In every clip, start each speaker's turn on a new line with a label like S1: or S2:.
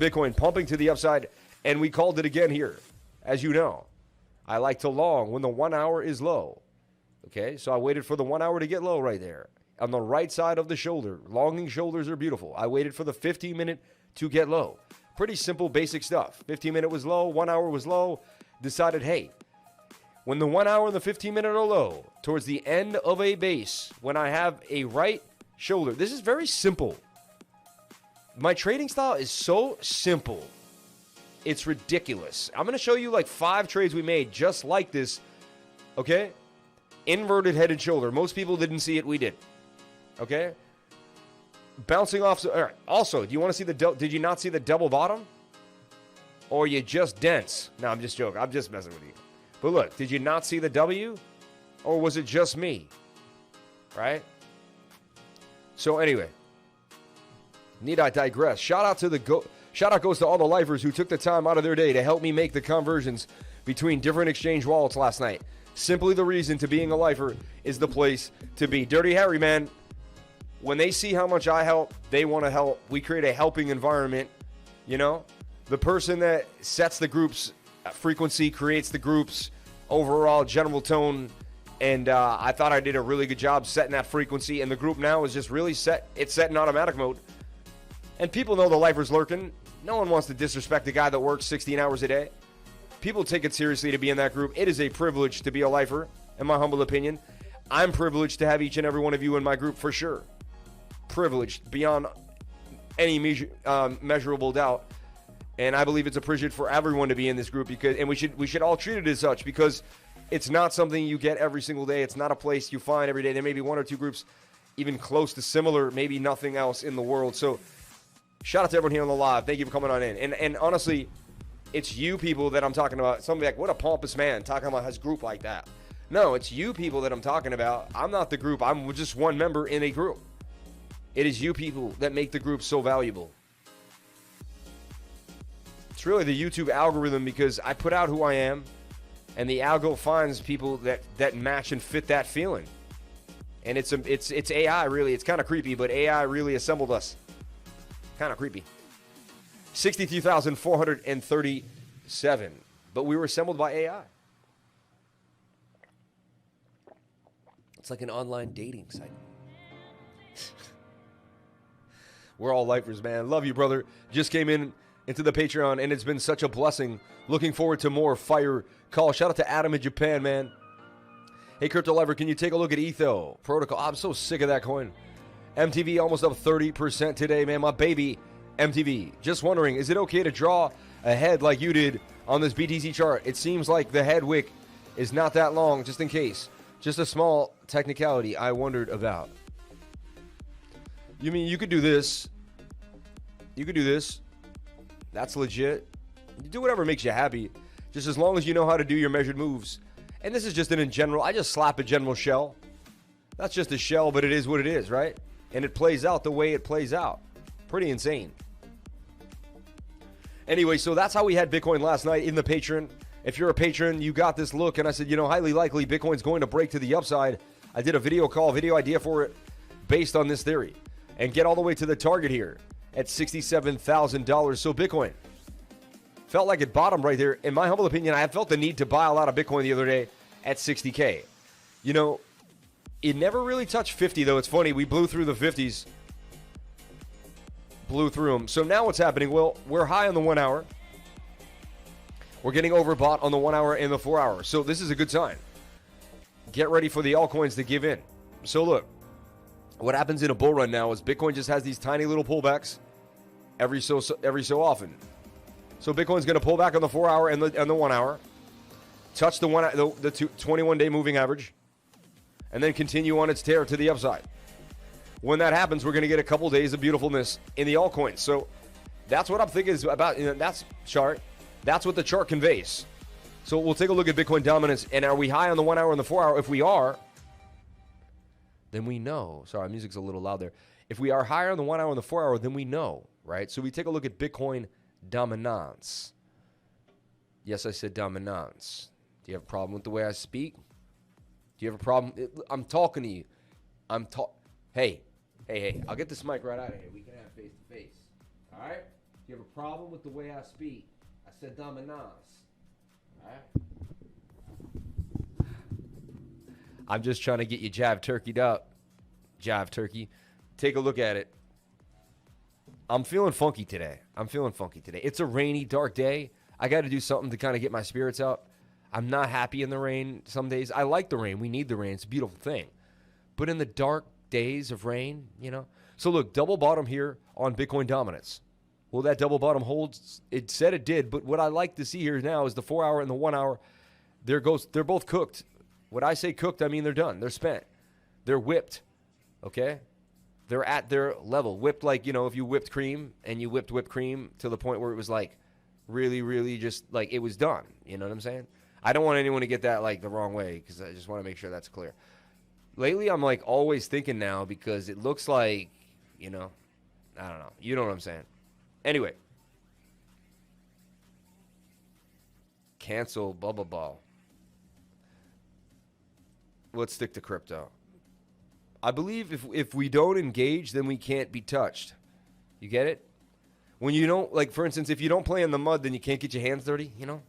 S1: Bitcoin pumping to the upside, and we called it again here. As you know, I like to long when the 1 hour is low. Okay, so I waited for the 1 hour to get low right there on the right side of the shoulder. Longing shoulders are beautiful. I waited for the 15-minute to get low. Pretty simple, basic stuff. 15-minute was low, 1 hour was low. Decided, hey, when the 1 hour and the 15-minute are low, towards the end of a base, when I have a right shoulder, this is very simple. My trading style is so simple. It's ridiculous. I'm going to show you like 5 trades we made just like this, okay? Inverted head and shoulder. Most people didn't see it. We did, okay? Bouncing off. All right. Also, do you want to see did you not see the double bottom? Or you just dense? No, I'm just joking. I'm just messing with you. But look, did you not see the W? Or was it just me? Right? So anyway, need I digress? Shout out goes to all the lifers who took the time out of their day to help me make the conversions between different exchange wallets last night. Simply the reason to being a lifer is the place to be. Dirty Harry, man. When they see how much I help, they want to help. We create a helping environment, you know? The person that sets the group's frequency, creates the group's overall general tone, and I thought I did a really good job setting that frequency, and the group now is just really set. It's set in automatic mode. And people know the lifer's lurking. No one wants to disrespect the guy that works 16 hours a day. People take it seriously to be in that group. It is a privilege to be a lifer, in my humble opinion. I'm privileged to have each and every one of you in my group for sure. Privileged beyond any measurable doubt. And I believe it's a privilege for everyone to be in this group and we should all treat it as such because it's not something you get every single day. It's not a place you find every day. There may be 1 or 2 groups even close to similar, maybe nothing else in the world. So shout out to everyone here on the live. Thank you for coming on in. And honestly, it's you people that I'm talking about. Somebody like, what a pompous man talking about his group like that. No, it's you people that I'm talking about. I'm not the group. I'm just one member in a group. It is you people that make the group so valuable. It's really the YouTube algorithm because I put out who I am, and the algo finds people that match and fit that feeling. And it's AI, really. It's kind of creepy, but AI really assembled us. Kind of creepy. 63,437. But we were assembled by AI. It's like an online dating site. We're all lifers, man. Love you, brother. Just came into the Patreon, and it's been such a blessing. Looking forward to more fire call. Shout out to Adam in Japan, man. Hey, Crypto Lifer, can you take a look at Etho Protocol? I'm so sick of that coin. MTV almost up 30% today, man. My baby, MTV. Just wondering, is it okay to draw a head like you did on this BTC chart? It seems like the head wick is not that long, just in case. Just a small technicality I wondered about. You mean you could do this? You could do this. That's legit. You do whatever makes you happy, just as long as you know how to do your measured moves. And this is just in general. I just slap a general shell. That's just a shell, but it is what it is, right? And it plays out the way it plays out. Pretty insane. Anyway, so that's how we had Bitcoin last night in the Patreon. If you're a patron, you got this look, and I said, highly likely Bitcoin's going to break to the upside. I did a video idea for it based on this theory. And get all the way to the target here at $67,000. So Bitcoin felt like it bottomed right there. In my humble opinion, I felt the need to buy a lot of Bitcoin the other day at 60K. It never really touched 50, though. It's funny. We blew through the 50s. Blew through them. So now what's happening? Well, we're high on the 1 hour. We're getting overbought on the 1 hour and the 4 hour. So this is a good sign. Get ready for the altcoins to give in. So look. What happens in a bull run now is Bitcoin just has these tiny little pullbacks every so often. So Bitcoin's going to pull back on the 4 hour and the 1 hour, touch the 21-day moving average, and then continue on its tear to the upside. When that happens, we're going to get a couple days of beautifulness in the altcoins. So that's what I'm thinking is about. That's chart. That's what the chart conveys. So we'll take a look at Bitcoin dominance. And are we high on the 1 hour and the 4 hour? If we are, then we know. Sorry, music's a little loud there. If we are higher on the 1 hour and the 4 hour, then we know, right? So we take a look at Bitcoin dominance. Yes, I said dominance. Do you have a problem with the way I speak? Do you have a problem? I'm talking to you. Hey, I'll get this mic right out of here. We can have face-to-face. All right? Do You have a problem with the way I speak. I said dominance. All right? I'm just trying to get you jive turkeyed up. Jive turkey. Take a look at it. I'm feeling funky today. It's a rainy, dark day. I got to do something to kind of get my spirits up. I'm not happy in the rain some days. I like the rain. We need the rain. It's a beautiful thing. But in the dark days of rain, you know. So look, double bottom here on Bitcoin dominance. Will that double bottom hold? It said it did. But what I like to see here now is the 4 hour and the 1 hour. They're both cooked. When I say cooked, I mean they're done. They're spent. They're whipped. Okay? They're at their level. Whipped like, you know, if you whipped cream and you whipped whipped cream to the point where it was like really, really just like it was done. You know what I'm saying? I don't want anyone to get that like the wrong way because I just want to make sure that's clear. Lately, I'm like always thinking now because it looks like, you know, I don't know. You know what I'm saying? Anyway. Cancel bubble ball. Let's stick to crypto. I believe if we don't engage, then we can't be touched. You get it? When you don't, like, for instance, if you don't play in the mud, then you can't get your hands dirty, you know?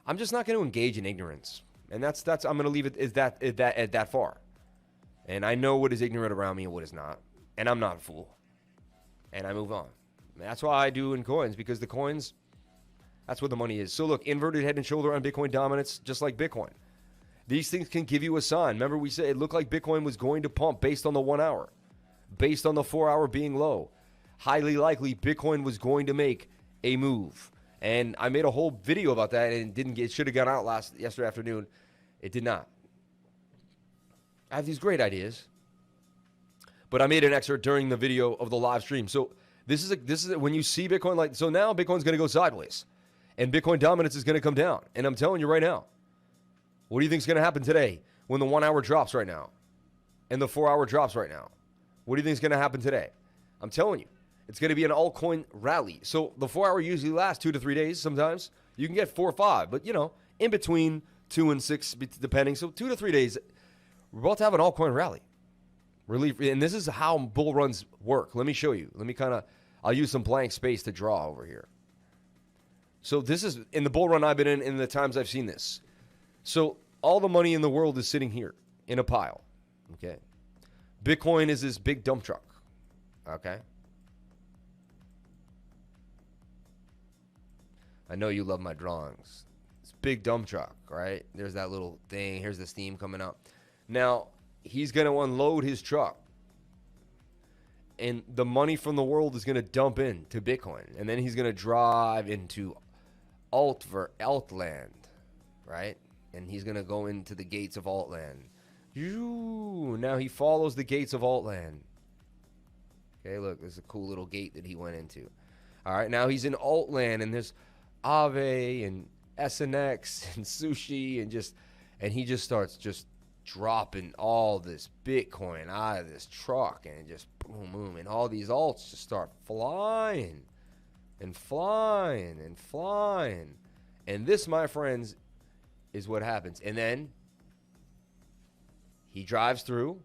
S1: I'm just not going to engage in ignorance. And that's I'm going to leave it at that far. And I know what is ignorant around me and what is not. And I'm not a fool. And I move on. And that's why I do in coins, because the coins, that's where the money is. So look, inverted head and shoulder on Bitcoin dominance, just like Bitcoin. These things can give you a sign. Remember we said it looked like Bitcoin was going to pump based on the 1 hour, based on the 4 hour being low. Highly likely Bitcoin was going to make a move. And I made a whole video about that and it should have gone out yesterday afternoon. It did not. I have these great ideas. But I made an excerpt during the video of the live stream. So this is when you see Bitcoin like, so now Bitcoin's going to go sideways and Bitcoin dominance is going to come down. And I'm telling you right now, what do you think is going to happen today when the 1 hour drops right now and the 4 hour drops right now? What do you think is going to happen today? I'm telling you, it's going to be an altcoin rally. So the 4 hour usually lasts 2 to 3 days sometimes. You can get 4 or 5, but, you know, in between 2 and 6, depending. So 2 to 3 days, we're about to have an altcoin rally. Relief. And this is how bull runs work. Let me show you. I'll use some blank space to draw over here. So this is in the bull run I've been in the times I've seen this. So all the money in the world is sitting here in a pile, okay? Bitcoin is this big dump truck, okay? I know you love my drawings. It's big dump truck, right? There's that little thing. Here's the steam coming up. Now, he's going to unload his truck, and the money from the world is going to dump into Bitcoin, and then he's going to drive into Altland, right? And he's going to go into the gates of Altland. Now he follows the gates of Altland. Okay, look, there's a cool little gate that he went into. All right, now he's in Altland, and there's Aave and SNX and Sushi, and he just starts just dropping all this Bitcoin out of this truck, and just boom, boom, and all these alts just start flying and flying and flying. And this, my friends, is what happens. And then he drives through,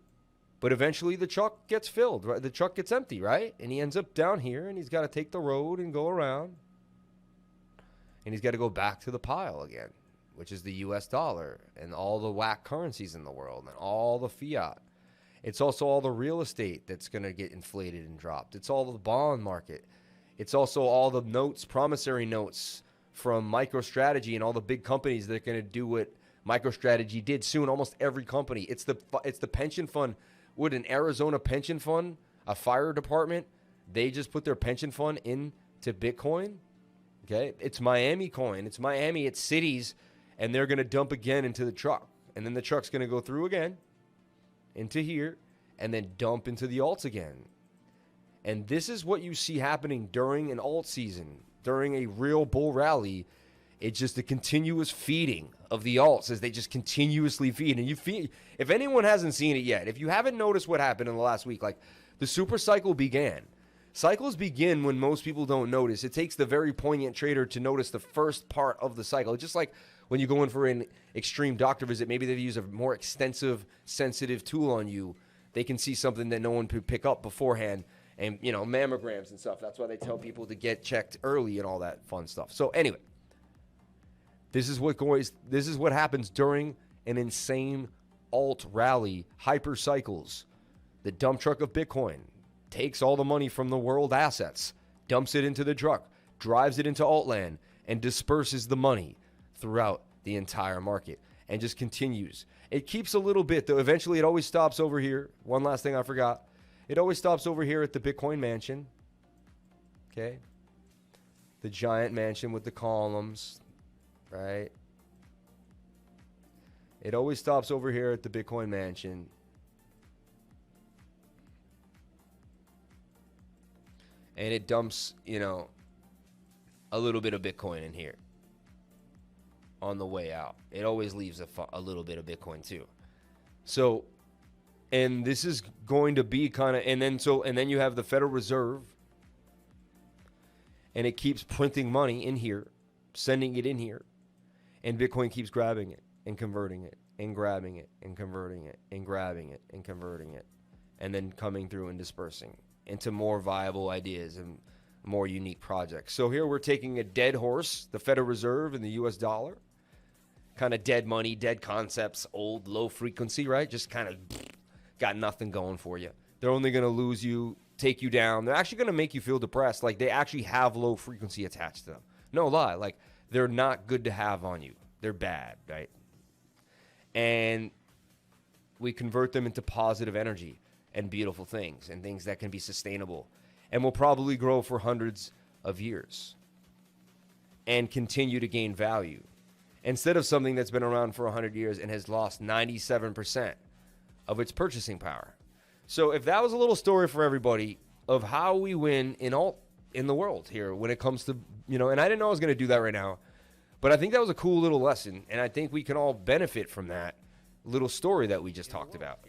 S1: but eventually the truck gets filled, right? The truck gets empty, right? And he ends up down here, and he's got to take the road and go around, and he's got to go back to the pile again, which is the US dollar and all the whack currencies in the world and all the fiat. It's also all the real estate that's going to get inflated and dropped. It's all the bond market. It's also all the notes, promissory notes from MicroStrategy and all the big companies that are going to do what MicroStrategy did soon. Almost every company. It's the pension fund. Would an Arizona pension fund, a fire department, they just put their pension fund into Bitcoin? Okay, it's Miami coin. It's Miami. It's cities, and they're going to dump again into the truck, and then the truck's going to go through again into here, and then dump into the alts again. And this is what you see happening during an alt season. During a real bull rally, it's just a continuous feeding of the alts as they just continuously feed. And you feed, if anyone hasn't seen it yet, if you haven't noticed what happened in the last week, like the super cycle began. Cycles begin when most people don't notice. It takes the very poignant trader to notice the first part of the cycle. It's just like when you go in for an extreme doctor visit, maybe they use a more extensive, sensitive tool on you. They can see something that no one could pick up beforehand. and mammograms and stuff. That's why they tell people to get checked early and all that fun stuff. So anyway, this is what happens during an insane alt rally, hyper cycles. The dump truck of Bitcoin takes all the money from the world assets, dumps it into the truck, drives it into alt land, and disperses the money throughout the entire market and just continues. It keeps a little bit, though. Eventually, it always stops over here. One last thing I forgot. It always stops over here at the Bitcoin mansion. Okay? The giant mansion with the columns, right? It always stops over here at the Bitcoin mansion. And it dumps, a little bit of Bitcoin in here on the way out. It always leaves a little bit of Bitcoin too. So, and this is going to be kind of, and then you have the Federal Reserve, and it keeps printing money in here, sending it in here, and Bitcoin keeps grabbing it and converting it and grabbing it and converting it and grabbing it and converting it, and then coming through and dispersing into more viable ideas and more unique projects. So here we're taking a dead horse, the Federal Reserve and the US dollar, kind of dead money, dead concepts, old, low frequency, right? Just kind of got nothing going for you. They're only going to lose you, take you down. They're actually going to make you feel depressed. Like, they actually have low frequency attached to them. No lie. Like, they're not good to have on you. They're bad, right? And we convert them into positive energy and beautiful things and things that can be sustainable and will probably grow for hundreds of years and continue to gain value, instead of something that's been around for 100 years and has lost 97% of its purchasing power. So if that was a little story for everybody of how we win in the world here when it comes to, and I didn't know I was going to do that right now, but I think that was a cool little lesson, and I think we can all benefit from that little story that we just talked about.